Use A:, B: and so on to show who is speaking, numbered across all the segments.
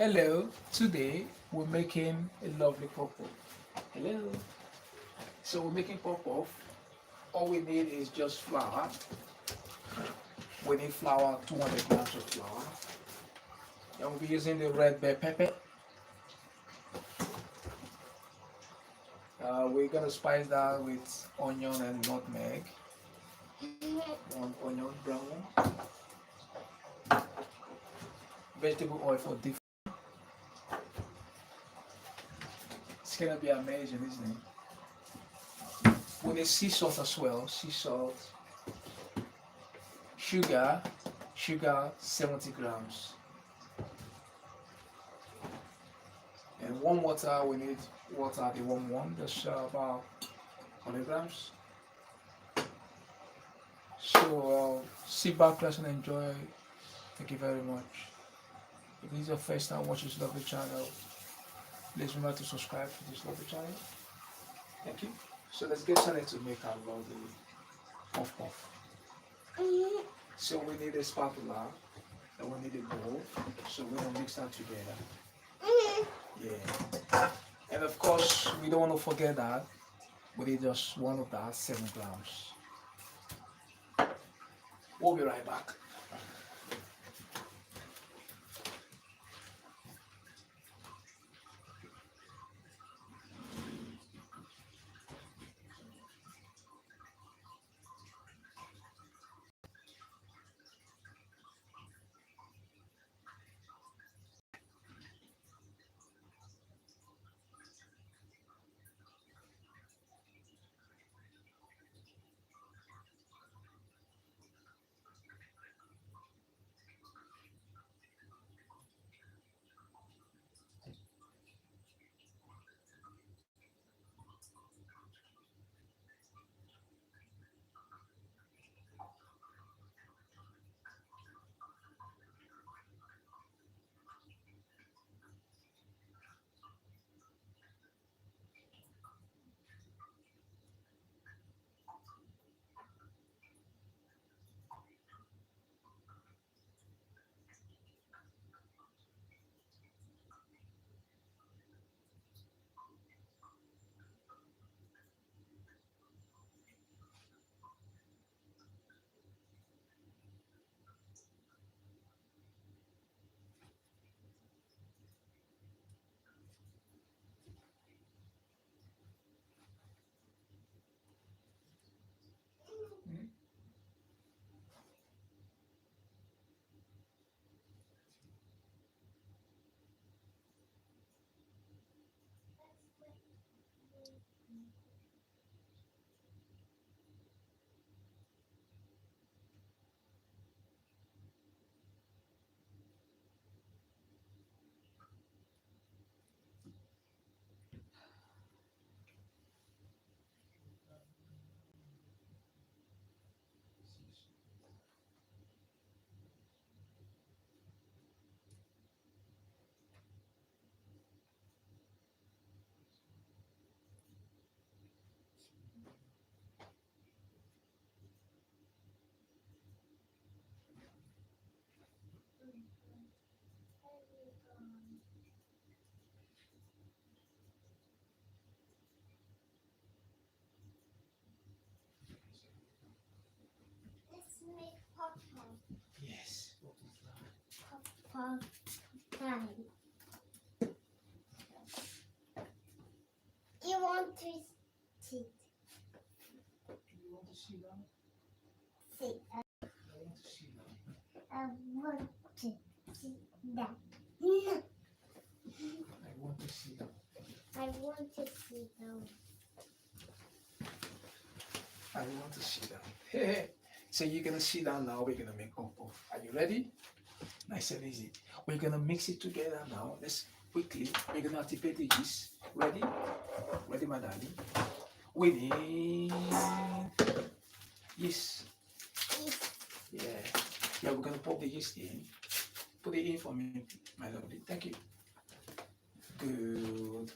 A: Hello, today we're making a lovely pop-off. Hello. So we're making pop-off. All we need is just flour. We need flour, 200 grams of flour. And we'll be using the red bell pepper. We're gonna spice that with onion and nutmeg. One onion, brown one. Vegetable oil for deep. It's gonna be amazing, isn't it? We need sea salt as well. Sea salt. Sugar 70 grams. And warm water, we need water, the warm one, just about 100 grams. So sit back, let's enjoy. Thank you very much. If this is your first time watching this lovely channel, please remember to subscribe to this lovely channel. Thank you. So let's get started to make our lovely puff puff. So we need a spatula and we need a bowl. So we're gonna mix that together. Yeah. And of course, we don't want to forget that we need just one of that, 7 grams. We'll be right back.
B: Let's make popcorn.
A: Yes.
B: Popcorn time. You want to sit?
A: You want to sit down?
B: Sit.
A: I want to sit down.
B: I want to sit down.
A: I want to sit down.
B: I want to sit down.
A: I want to sit down. So you're gonna sit down now. We're gonna make puff. Are you ready? Nice and easy. We're gonna mix it together now. Let's quickly. We're gonna activate the yeast. Ready? Ready, my darling. We need yeast. Yeah. Yeah. We're gonna pop the yeast in. Put it in for me, my lovely. Thank you. Good.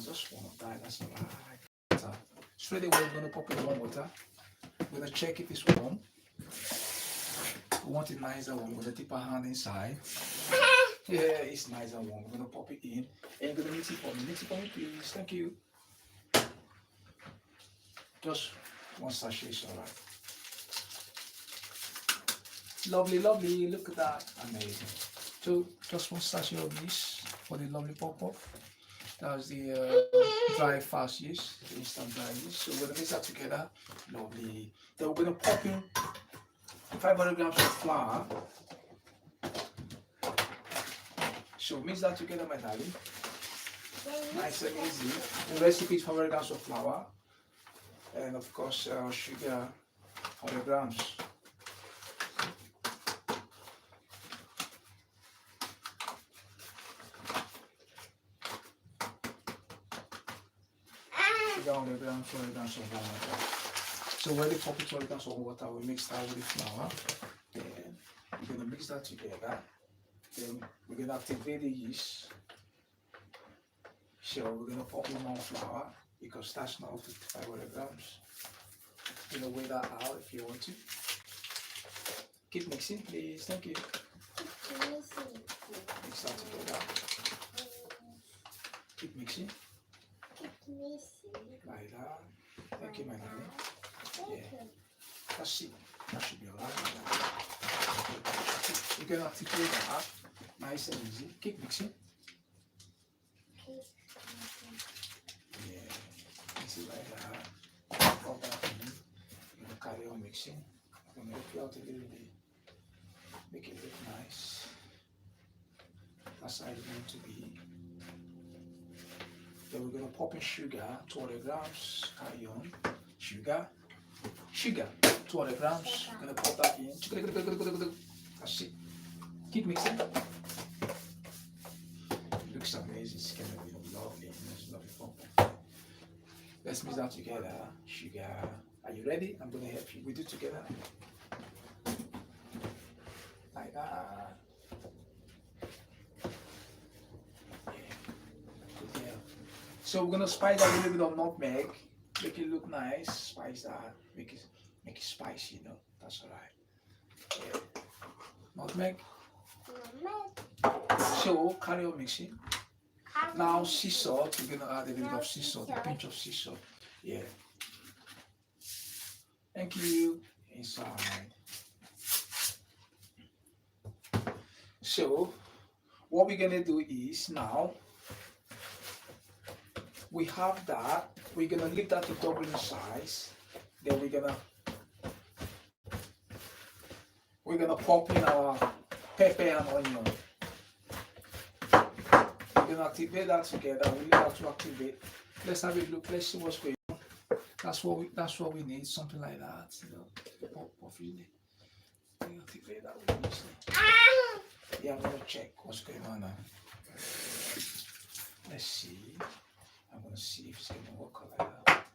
A: Just one of that. That's right. Straight away, we're gonna pop in warm water. We're gonna check if it's warm. We want it nicer one with a deeper hand inside. Yeah, it's nice and warm. We're gonna pop it in and you're gonna mix it for me. Mix it for me, please. Thank you. Just one sachet is alright. Lovely, lovely. Look at that. Amazing. So just one sachet of this for the lovely pop-up. That's the dry fast yeast, the instant dry yeast. So we're gonna mix that together. Lovely. Then we're gonna pop in 500 grams of flour. So mix that together, my darling. Nice and easy. The recipe is 500 grams of flour, and of course sugar 100 grams. Sugar 100 grams, 100 grams of water. So when we pop it 100 grams of water, we mix that with the flour. Then we're gonna mix that together. Then we're gonna activate the yeast. So we're gonna pop in more flour because that's not 500 grams. You're gonna weigh that out if you want to. Keep mixing, please. Thank you. Mix that together. Keep mixing. Like that. Thank you, my darling. Yeah. That's it. That should be alright. You're gonna activate that. Nice and easy. Keep mixing. Yeah. Mix it like that. Pop that in. You're gonna carry on mixing. I'm gonna help you out a little bit. Make it look nice. That's how it's meant to be. Then we're gonna pop in sugar, 200 grams. Carry on. Sugar, 200 grams. Gonna pop that in. That's it. Keep mixing. It looks amazing. It's gonna be lovely. It's lovely pop. Let's mix that together. Sugar. Are you ready? I'm gonna help you. We do it together. Like that. Yeah. So we're gonna spice that with a little bit of nutmeg. Make it look nice. Spice that. Make it spicy, you know. That's alright. Yeah. Nutmeg. So carry on mixing. Now sea salt. We're gonna add a little bit of sea salt, a pinch of sea salt. Yeah. Thank you. Inside. So what we're gonna do is now we have that. We're gonna leave that to double in size. Then we're gonna pop in our pepper and onion. We're gonna activate that together. We need that to activate. Let's have a look. Let's see what's going on. That's what we need. Something like that. You know, pop in. We activate that with this. Yeah, I'm gonna check what's going on now. Let's see. I'm gonna see if it's gonna work like that.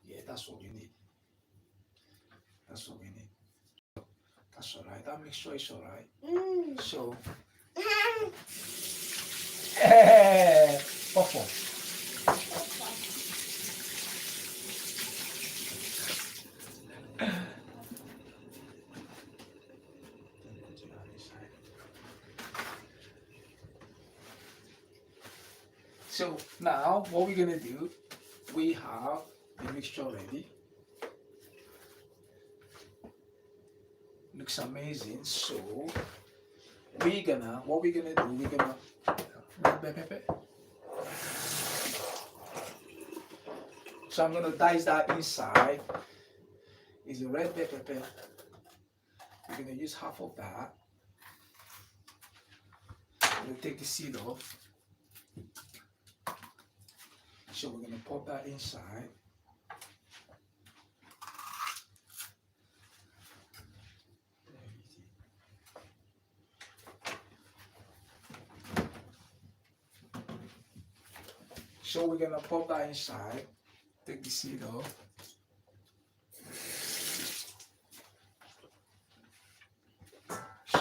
A: Yeah, that's what we need. That's what we need. That's alright. That mixture is alright. So, Papa. So now what we're gonna do, we have the mixture ready. Looks amazing. So what we're gonna do, red bell pepper. So I'm gonna dice that inside. Is the red bell pepper. We're gonna use half of that. We'll take the seed off. So we're gonna pop that inside. So we're gonna pop that inside. Take the seed off.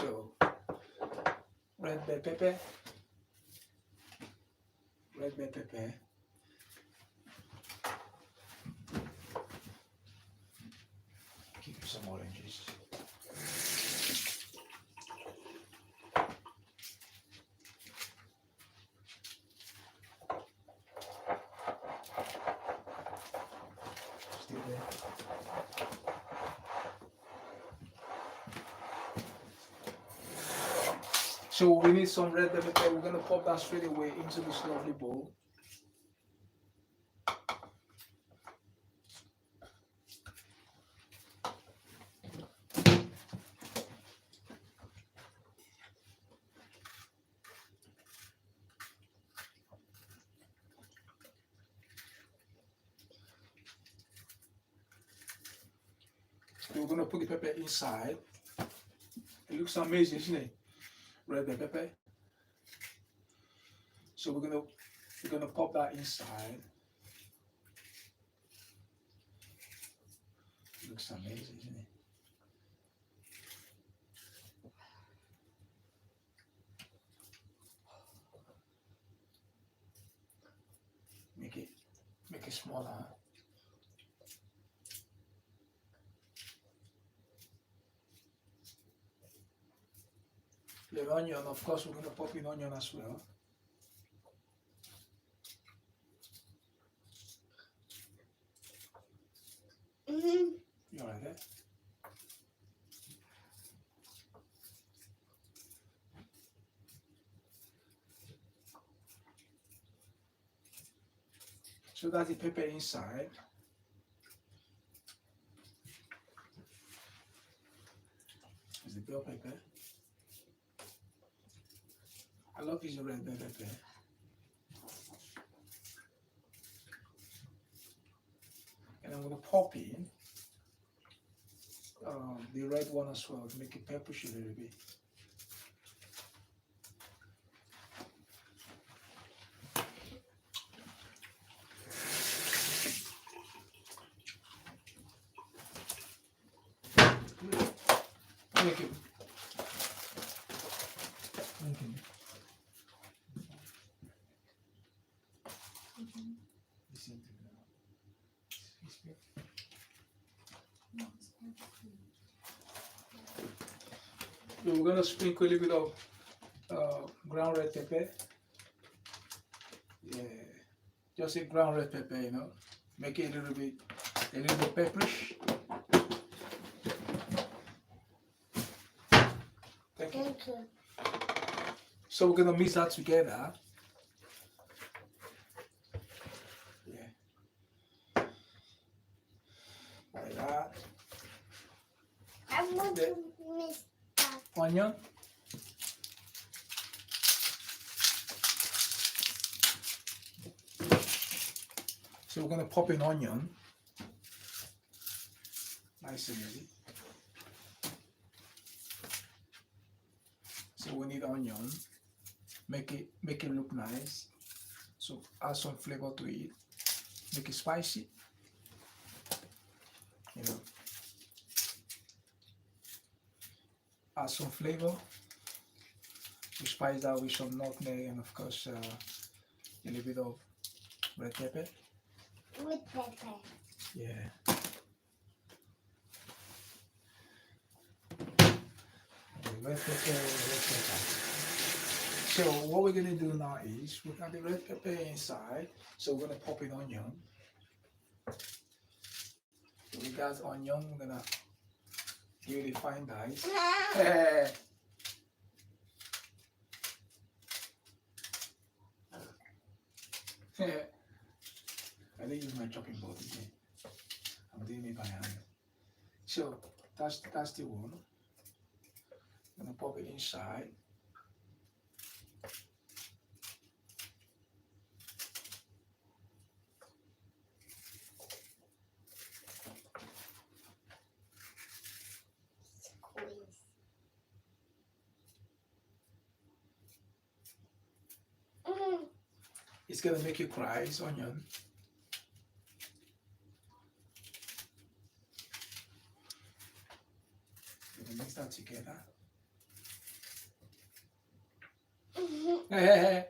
A: So red bell pepper. Red bell pepper. Keep some oranges. So we need some red bell pepper. We're gonna pop that straight away into this lovely bowl. We're gonna put the pepper inside. It looks amazing, isn't it? Red bell pepper. So we're gonna pop that inside. It looks amazing, isn't it? Make it smaller. The onion, of course, we're gonna pop in onion as well. You alright there? So that's the pepper inside. It's the bell pepper. I love using red bell pepper. And I'm gonna pop in the red one as well to make it pepperish a little bit. Thank you. Thank you. Listen to me now. So we're gonna sprinkle a little bit of ground red pepper. Yeah, just a ground red pepper, you know. Make it a little bit pepperish. Thank you. So we're gonna mix that together. Yeah. Like that.
B: I want to mix that.
A: Onion. So we're gonna pop in onion. Nice and easy. So we need onion. Make it look nice. So add some flavor to it. Make it spicy. You know. Add some flavor. We spice that with some nutmeg and of course a little bit of red pepper.
B: With pepper.
A: Yeah. Red pepper. So what we're gonna do now is we got the red pepper inside, so we're gonna pop in onion. So we got onion, we're gonna give it a fine dice. I didn't use my chopping board again. I'm doing it by hand. So that's the one. I'm gonna pop it inside. It's gonna make you cry, it's onion. Gonna mix that together.
B: Yes.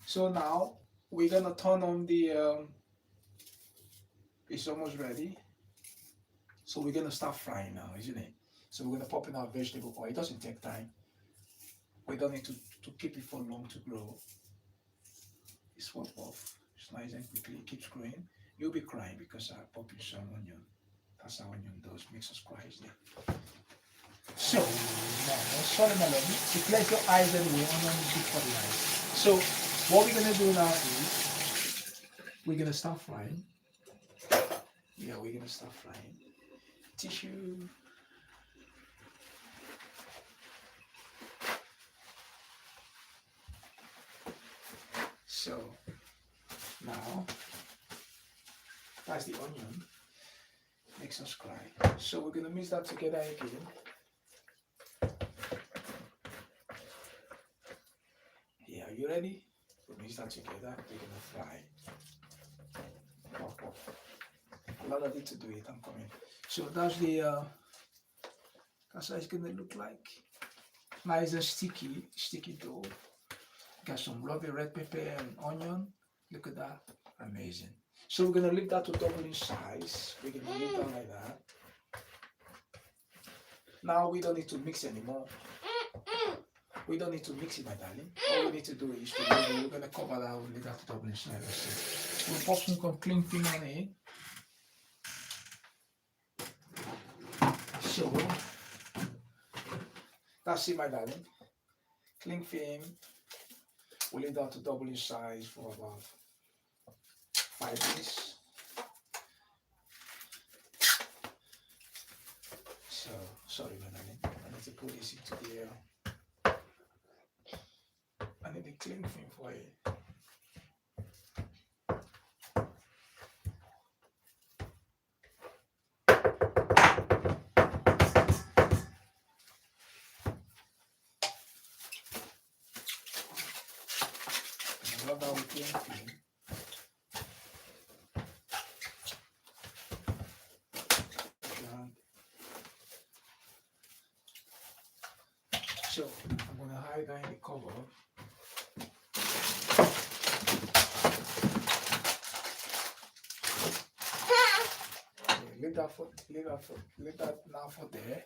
A: So now we're gonna turn on the it's almost ready. So we're gonna start frying now, isn't it? So we're gonna pop in our vegetable oil. It doesn't take time. We don't need to keep it for long to grow. It's pop off. It's nice and quickly. It keeps growing. You'll be crying because I pop in some onion. That's how onion does. Makes us cry. Yeah. So now, sorry, my love. To cleanse your eyes anyway, onion is good for the eyes. So what we're gonna do now is we're gonna start frying. Yeah, we're gonna start frying. Tissue. So now that's the onion. Makes us cry. So we're gonna mix that together again. Yeah, are you ready? We mix that together. We're gonna fry. A lot of it to do it. I'm coming. So that's the that's how it's gonna look like. Nice and sticky dough. Got some lovely red pepper and onion. Look at that. Amazing. So we're gonna leave that to double in size. We're gonna leave that like that. Now we don't need to mix anymore. We don't need to mix it, my darling. All we need to do is we're gonna cover that and leave that to double in size. We'll pop some cling film on it. So that's it, my darling. Cling film. We'll leave that to double in size for about 5 minutes. So, sorry, my darling. I need to put this into the air. I need a cling film for it. I love that with cling film. So I'm going to hide that in the cover. Leave that now for there.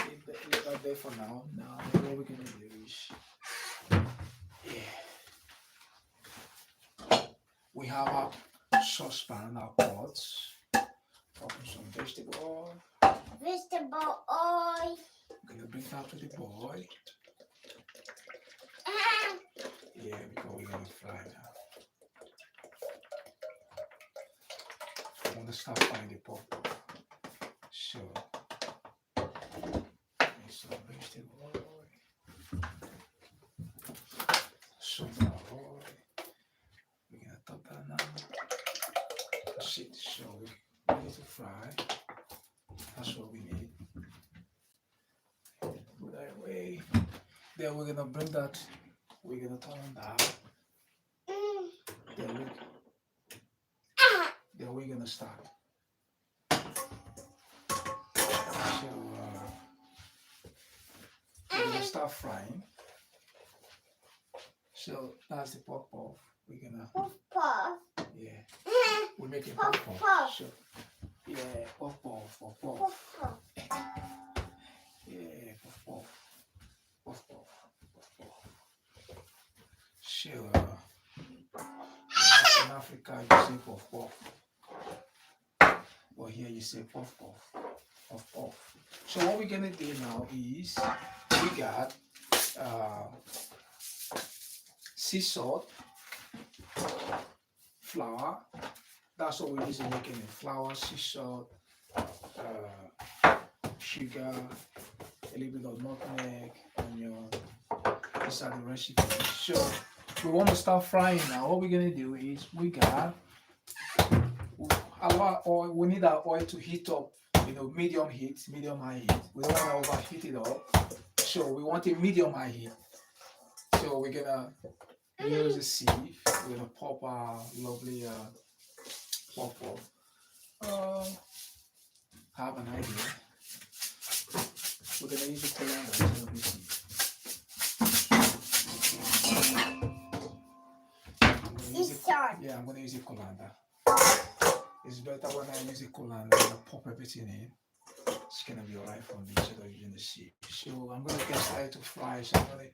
A: Leave that there for now. Now what we're going to do is, we have our saucepan, our pots. Popping some vegetable oil.
B: Vegetable oil.
A: I'm gonna bring that to the boil. Yeah, because we're gonna fry now. I want to start frying the pot. So, some vegetable oil. Some oil. We're gonna top that now. That's it. So we're ready to fry. That's what we need. Put that away. Then we're gonna bring that. We're gonna turn on that. Then look. Then we're gonna start. So we're gonna start frying. So that's the pork puff. We're gonna.
B: Puff.
A: Yeah. We're making pork puff.
B: Puff.
A: So, yeah, puff puff, puff puff.
B: Puff, puff.
A: Yeah, puff puff, puff puff, puff puff. So, in Africa you say puff puff, but here you say puff puff, puff puff. So what we're gonna do now is we got sea salt, flour. That's what we're using making it. Flour, sea salt, sugar, a little bit of nutmeg, onion. These are the recipes. So we want to start frying now. What we're gonna do is we got a lot of oil. We need our oil to heat up, medium heat, medium high heat. We don't want to overheat it up. So we want a medium high heat. So we're gonna use a sieve. We're gonna pop our lovely pop off. Have an idea. We're gonna use a colander instead of this. I'm gonna use a colander. It's better when I use a coolant and I pop everything in. It's gonna be alright for me instead of using the sieve. So I'm gonna get started to fry. So I'm gonna,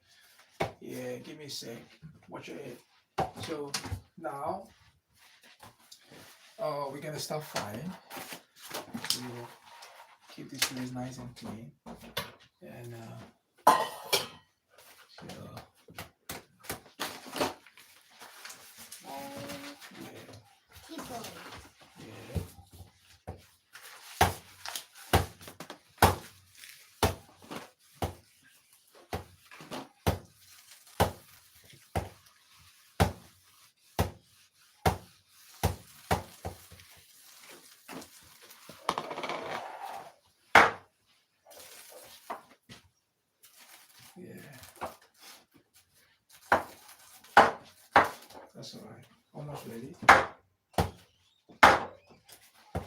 A: yeah, give me a sec. Watch your head. So now, we're gonna start frying. We'll keep this place nice and clean. And so, yeah.
B: Keep going.
A: Yeah. Yeah. That's alright. Almost ready.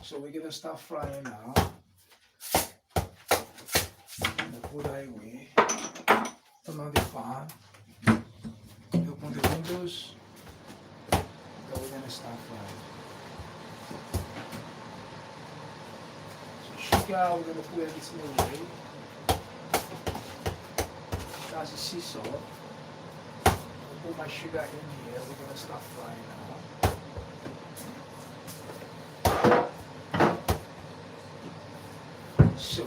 A: So we're gonna start frying now. Put that away. Turn on the fan. Open the windows. Then we're gonna start frying. So sugar, we're gonna put everything away. That's the sea salt. I'll put my sugar in here. We're gonna start frying now. So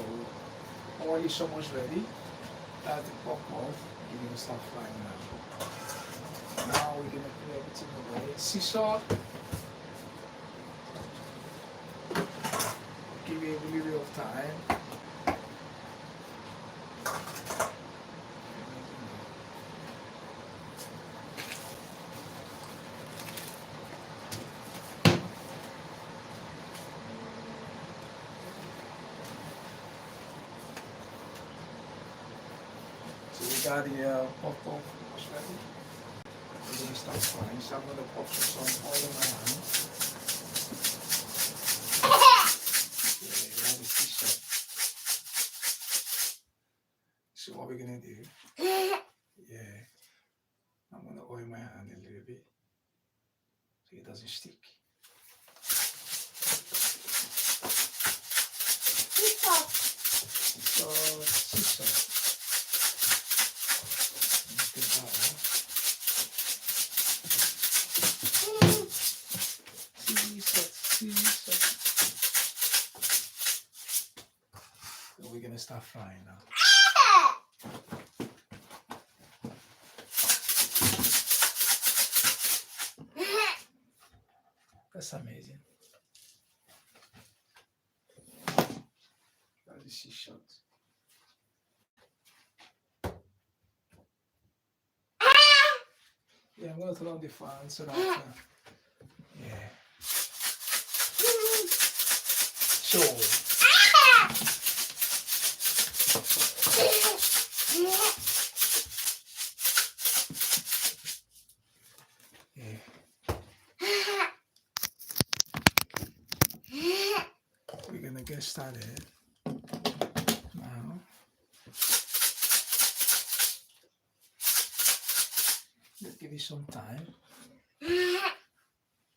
A: oil is almost ready. That's the pop off. We're gonna start frying now. Now we're gonna put everything away. Sea salt. Give it a little bit of time. So we got the pop off almost ready. We're gonna start frying. So I'm gonna pop some oil in my hand. So what we're gonna do, yeah, I'm gonna oil my hand a little bit so it doesn't stick. So sea salt. Let's get that off. Sea salt. So we're gonna start frying now. That's amazing. That's the sea salt. Yeah, I'm gonna turn on the fan so that yeah. So yeah. We're gonna get started now. Just give it some time. Get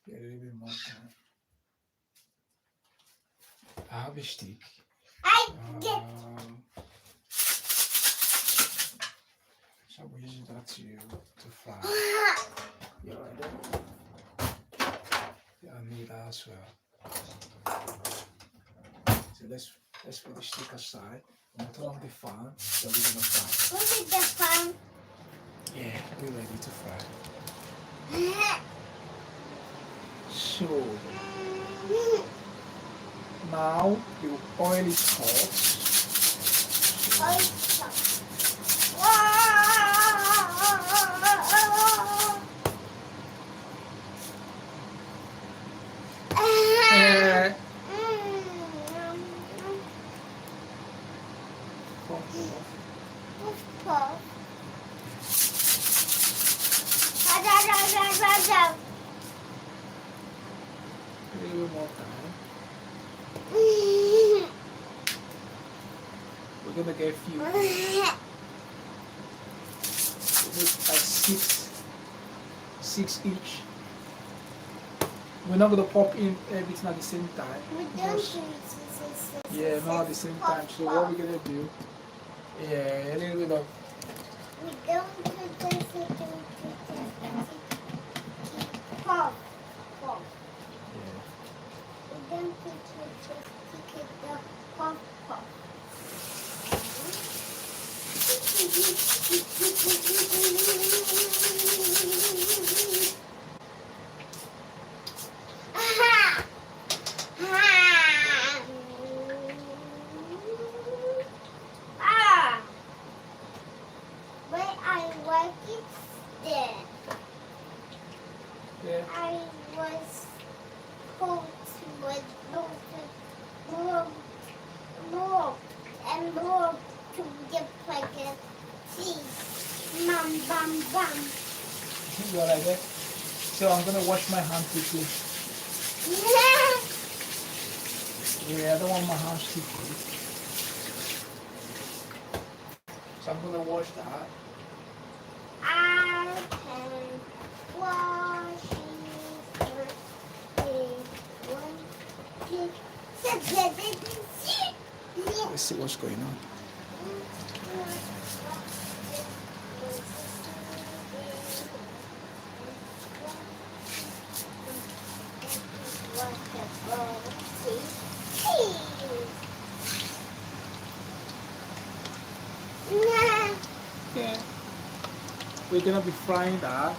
A: a little bit more time. I have a stick. So we use that to fry. Yeah, right there. Yeah, I need that as well. So let's put the stick aside. I'm gonna turn on the fan. So we're gonna fry.
B: Look at the fan.
A: Yeah, we're ready to fry. So now the oil is hot. A little bit more time. We're gonna get a few. We'll make like six each. We're not gonna pop in everything at the same time.
B: We don't
A: Because-
B: do it.
A: yeah, not at the same time. So what we're gonna do? Yeah, a little bit of.
B: We don't do this. Pop. Pop.
A: Yeah.
B: We don't do this. Pop. Pop. Aha! Ah! When I work it there,
A: Yeah.
B: I was told with more and more to get packet cheese. Bam, bam, bam.
A: You like that? So I'm gonna wash my hands quickly. Yeah, I don't want my hands too quick. So I'm gonna wash that.
B: I can wash
A: Let's see what's going on. Yeah. We're gonna be frying that.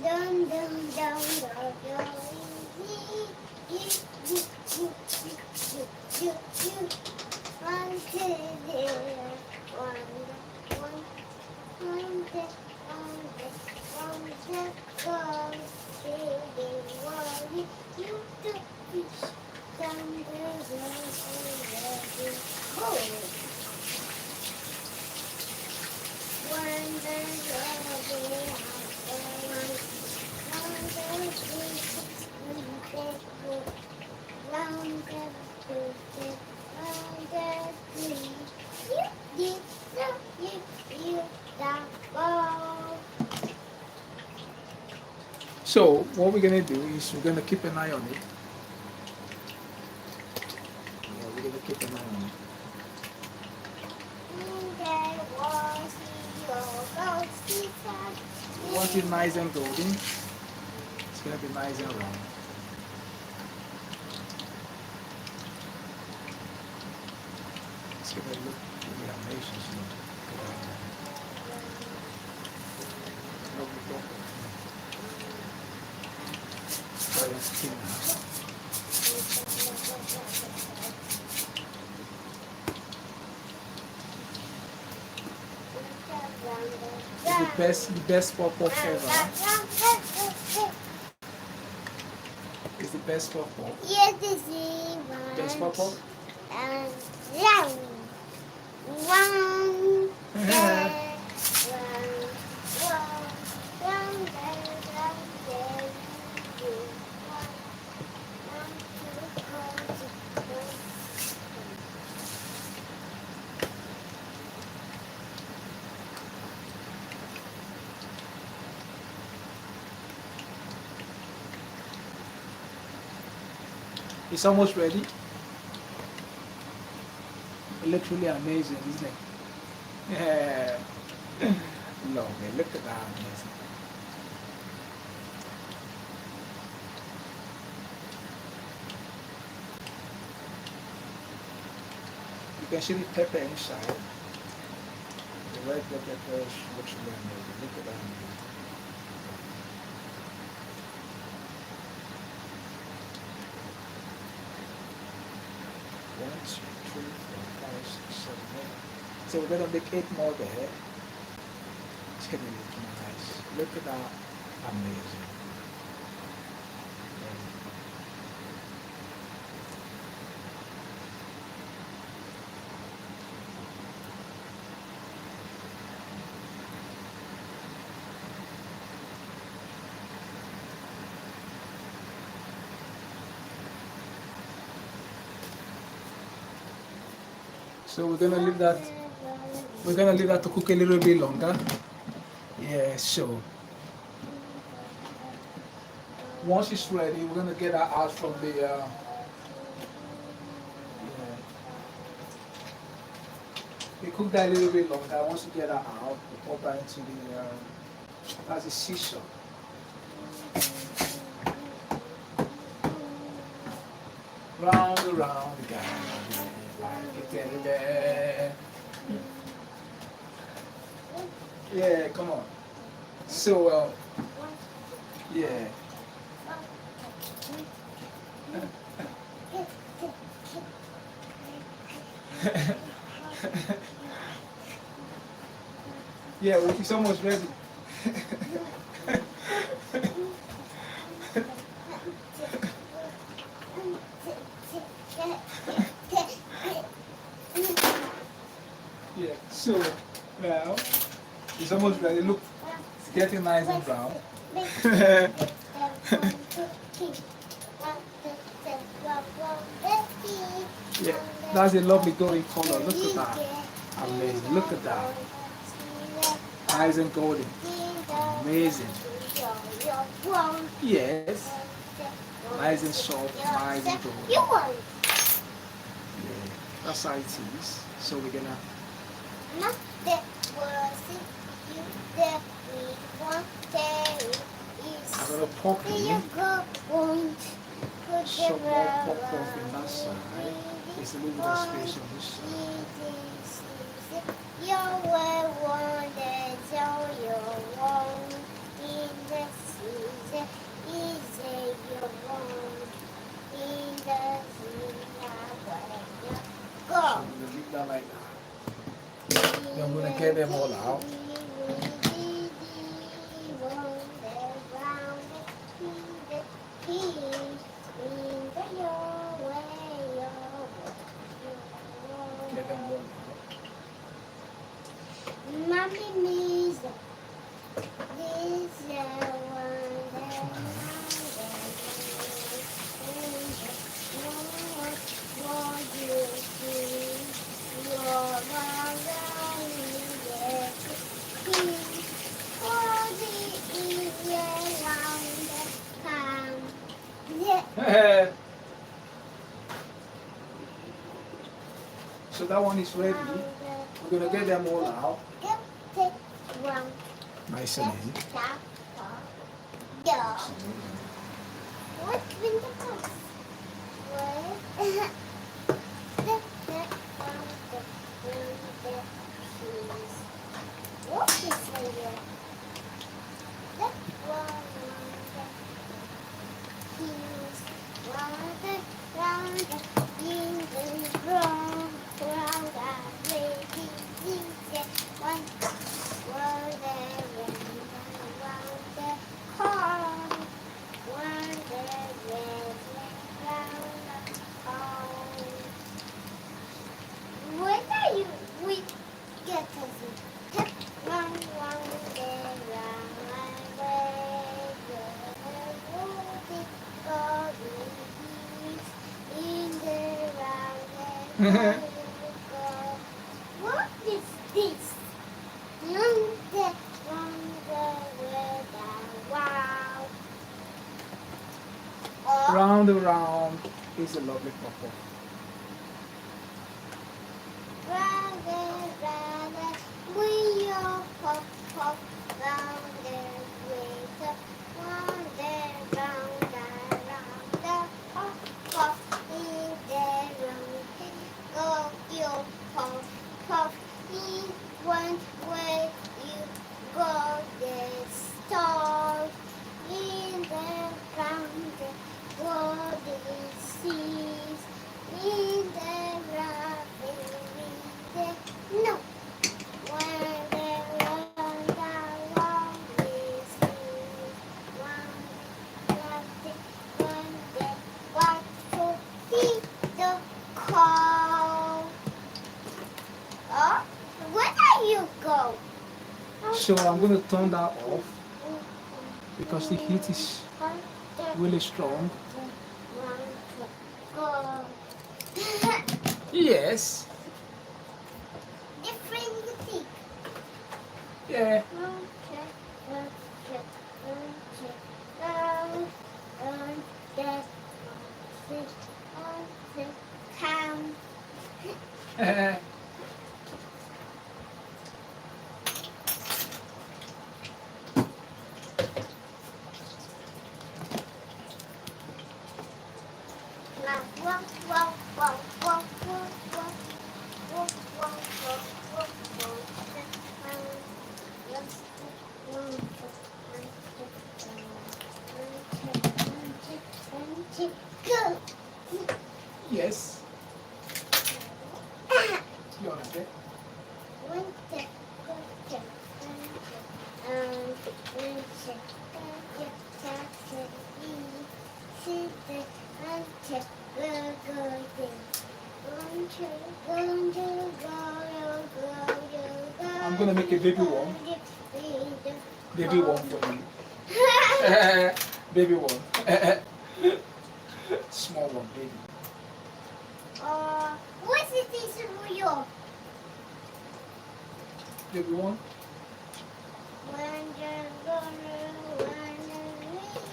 B: Dun, dun, dun, dun, dun. One, two, zero.
A: So what we're gonna do is we're gonna keep an eye on it. Yeah, we're gonna keep an eye on it. We want it nice and golden. It's gonna be nice and round. It's gonna look really amazing. It's the best pop pop ever. It's the best pop pop.
B: Yes, this is
A: Best pop pop.
B: and round. Round.
A: It's almost ready. It looks really amazing, isn't it? Yeah. No, man, look at that amazing. You can see the pepper inside. The red pepper looks really amazing. Look at that amazing. One, two, three, four, five, six, seven, eight. So we're gonna make 8 more there. It's gonna look nice. Look at that. Amazing. So we're gonna leave that. We're gonna leave that to cook a little bit longer. Yeah. So once it's ready, we're gonna get that out from the. Yeah. We cook that a little bit longer. Once you get that out, we pop that into the. That's a scissor. Round and round again, like a teddy bear. Yeah, come on. So, yeah. Yeah, well, it's almost ready. Yeah, so now it's almost ready. Look, it's getting nice and brown. Yeah, that's a lovely golden color. Look at that. Amazing. Look at that. Nice and golden. Amazing. Yes. Nice and soft, nice and golden. Yeah, that's how it is. So we're gonna. I'm gonna pop in some more pop in that side. There's a little bit of space on this side. So I'm gonna leave that like that. Then I'm gonna get them all out. Get them all out.
B: Mommy needs this
A: So that one is ready. We're gonna get them all out. Nice and easy.
B: What's in the box? What is here? When are you we get us what is this? Wow.
A: Round and round is a lovely purple.
B: We all pop, pop, round and with round and round and round, pop, pop, in the round, go, you pop, pop, in one way, you go, the star, in the round, go, the seas, in the rabbit, no. When the round is There you go.
A: So I'm going to turn that off because the heat is really strong.
B: Go.
A: Yes.
B: Different music.
A: Yeah.
B: Count. Go.
A: Yes. You understand? I'm going to make a baby one. Baby one for you. Baby one. Small one, baby.
B: What is this for you?
A: Baby one.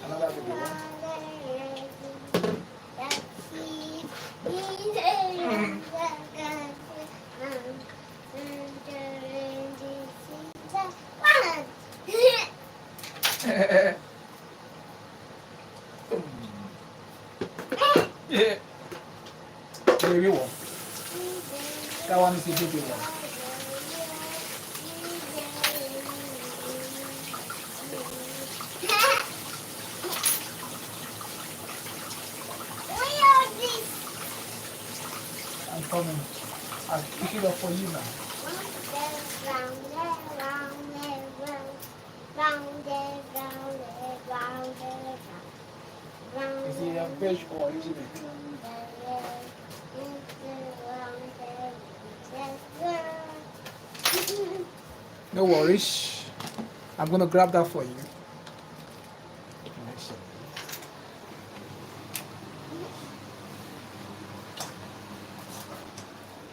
A: Another baby one. Yeah. Baby one. That one is the baby one. I'm coming. I'll pick it up for you now. Is it a veg or is it No worries. I'm gonna grab that for you.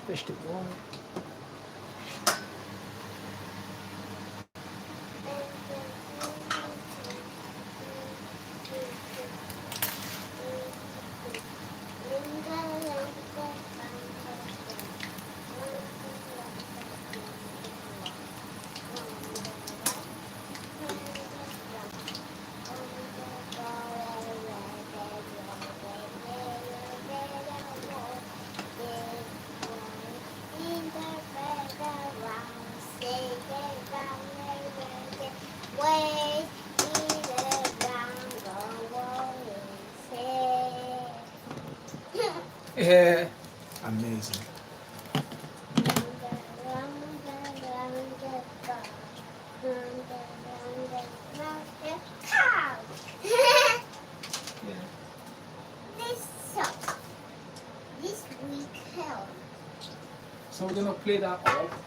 A: Vegetable. Yeah, amazing. Yeah.
B: This sucks. This week hell.
A: So we're gonna play that off.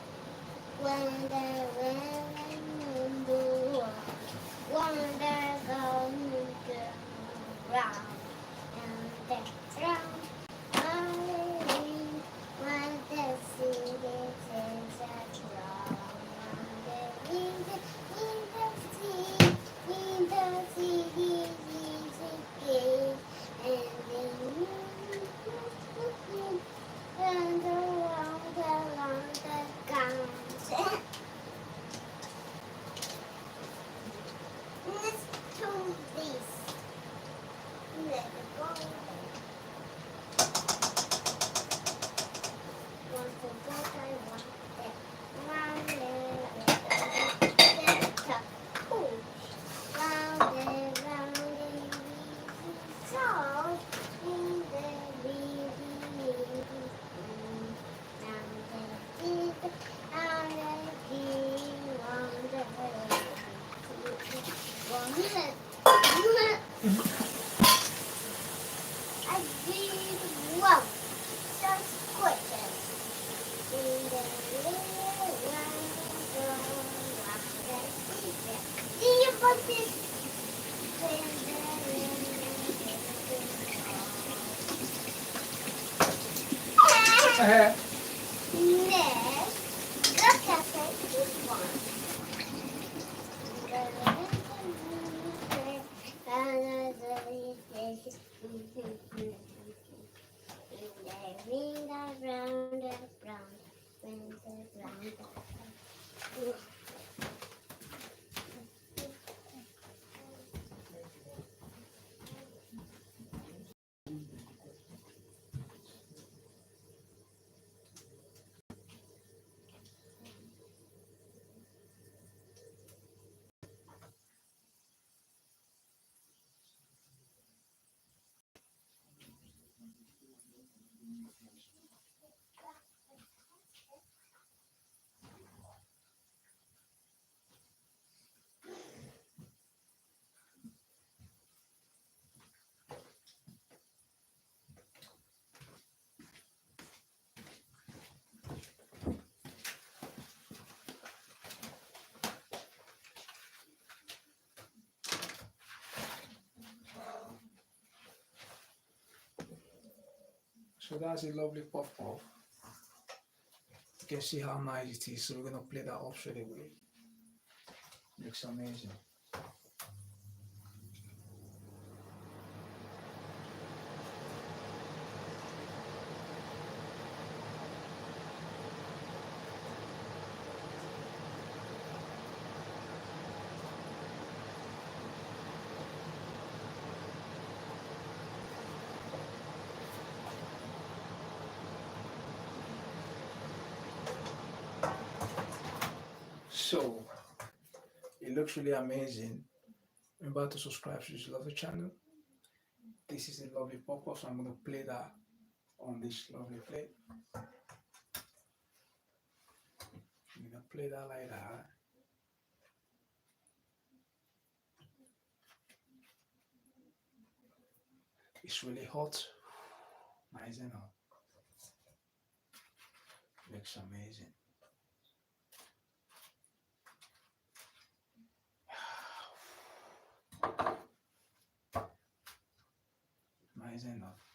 B: What is
A: Eh,
B: next? Look at this one. Ring around and round, round and round.
A: so that's a lovely pop off. You can see how nice it is. So we're gonna play that off straight away. Looks amazing. So it looks really amazing. Remember to subscribe to this lovely channel. This is a lovely pop-up, so I'm going to play that on this lovely plate. I'm going to play that like that. It's really hot, nice and hot. Looks amazing. Nice and hot.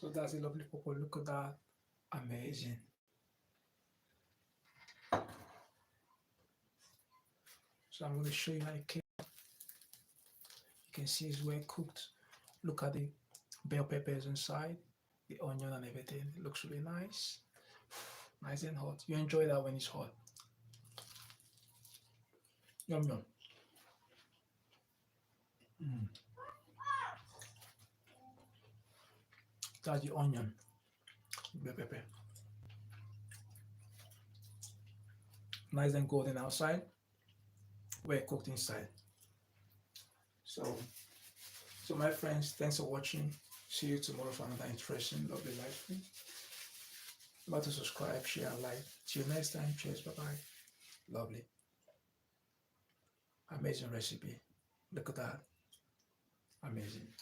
A: So that's a lovely purple. Look at that. Amazing. So I'm going to show you how it came. You can see it's well cooked. Look at the bell peppers inside, the onion and everything. It looks really nice. Nice and hot. You enjoy that when it's hot. Yum yum. That's the onion, bell pepper. Nice and golden outside, well cooked inside. So my friends, thanks for watching. See you tomorrow for another interesting, lovely live stream. Remember to subscribe, share, and like. Till next time, cheers, bye bye. Lovely, amazing recipe. Look at that, amazing.